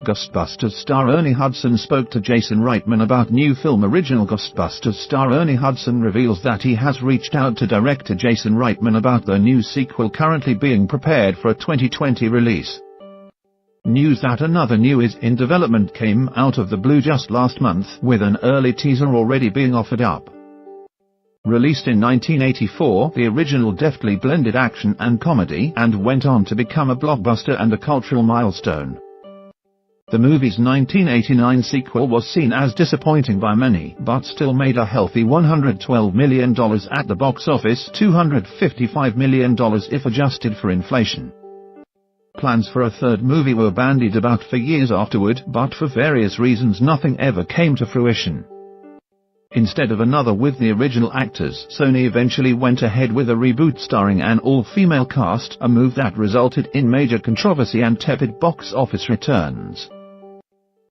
Ghostbusters star Ernie Hudson spoke to Jason Reitman about new film. Original Ghostbusters star Ernie Hudson reveals that he has reached out to director Jason Reitman about the new sequel currently being prepared for a 2020 release. News that another new is in development came out of the blue just last month, with an early teaser already being offered up. Released in 1984, the original deftly blended action and comedy and went on to become a blockbuster and a cultural milestone. The movie's 1989 sequel was seen as disappointing by many, but still made a healthy $112 million at the box office, $255 million if adjusted for inflation. Plans for a third movie were bandied about for years afterward, but for various reasons nothing ever came to fruition. Instead of another with the original actors, Sony eventually went ahead with a reboot starring an all-female cast, a move that resulted in major controversy and tepid box office returns.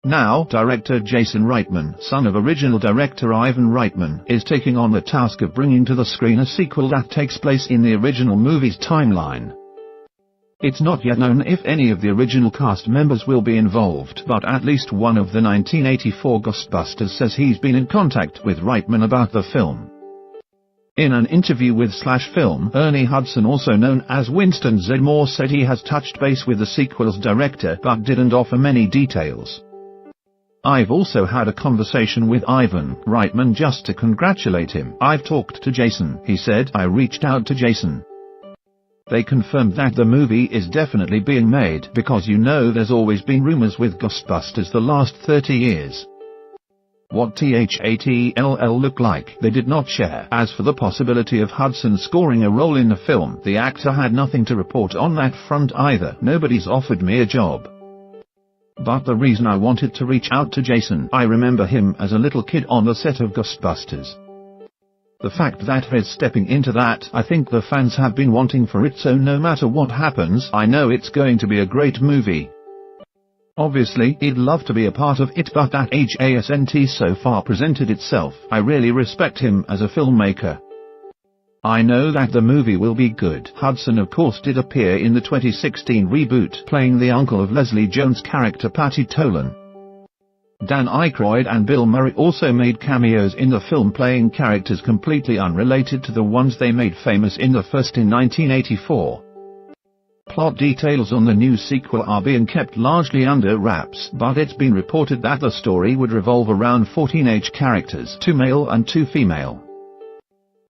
Now, director Jason Reitman, son of original director Ivan Reitman, is taking on the task of bringing to the screen a sequel that takes place in the original movie's timeline. It's not yet known if any of the original cast members will be involved, but at least one of the 1984 Ghostbusters says he's been in contact with Reitman about the film. In an interview with /Film, Ernie Hudson, also known as Winston Zeddemore, said he has touched base with the sequel's director but didn't offer many details. "I've also had a conversation with Ivan Reitman just to congratulate him. I've talked to Jason," he said. "I reached out to Jason. They confirmed that the movie is definitely being made, because there's always been rumors with Ghostbusters the last 30 years. What THATLL look like, they did not share. As for the possibility of Hudson scoring a role in the film, the actor had nothing to report on that front either. Nobody's offered me a job. But the reason I wanted to reach out to Jason, I remember him as a little kid on the set of Ghostbusters. The fact that he's stepping into that, I think the fans have been wanting for it, so no matter what happens, I know it's going to be a great movie. Obviously, he'd love to be a part of it, but that hasn't so far presented itself. I really respect him as a filmmaker. I know that the movie will be good." Hudson of course did appear in the 2016 reboot, playing the uncle of Leslie Jones' character Patty Tolan. Dan Aykroyd and Bill Murray also made cameos in the film, playing characters completely unrelated to the ones they made famous in the first in 1984. Plot details on the new sequel are being kept largely under wraps, but it's been reported that the story would revolve around 14 characters, 2 male and 2 female.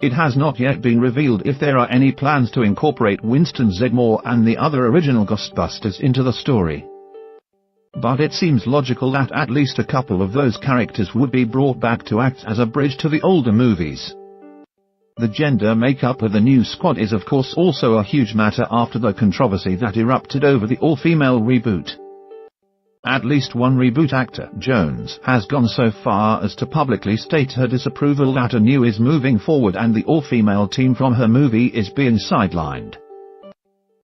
It has not yet been revealed if there are any plans to incorporate Winston Zeddemore and the other original Ghostbusters into the story. But it seems logical that at least a couple of those characters would be brought back to act as a bridge to the older movies. The gender makeup of the new squad is of course also a huge matter after the controversy that erupted over the all-female reboot. At least one reboot actor, Jones, has gone so far as to publicly state her disapproval that a new is moving forward and the all-female team from her movie is being sidelined.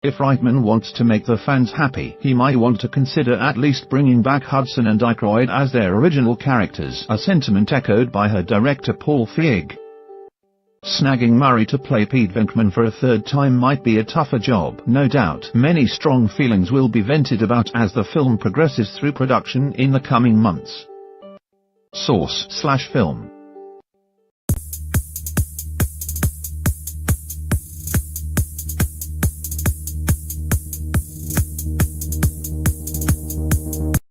If Reitman wants to make the fans happy, he might want to consider at least bringing back Hudson and Aykroyd as their original characters, a sentiment echoed by her director Paul Feig. Snagging Murray to play Pete Venkman for a third time might be a tougher job, no doubt. Many strong feelings will be vented about as the film progresses through production in the coming months. Source /Film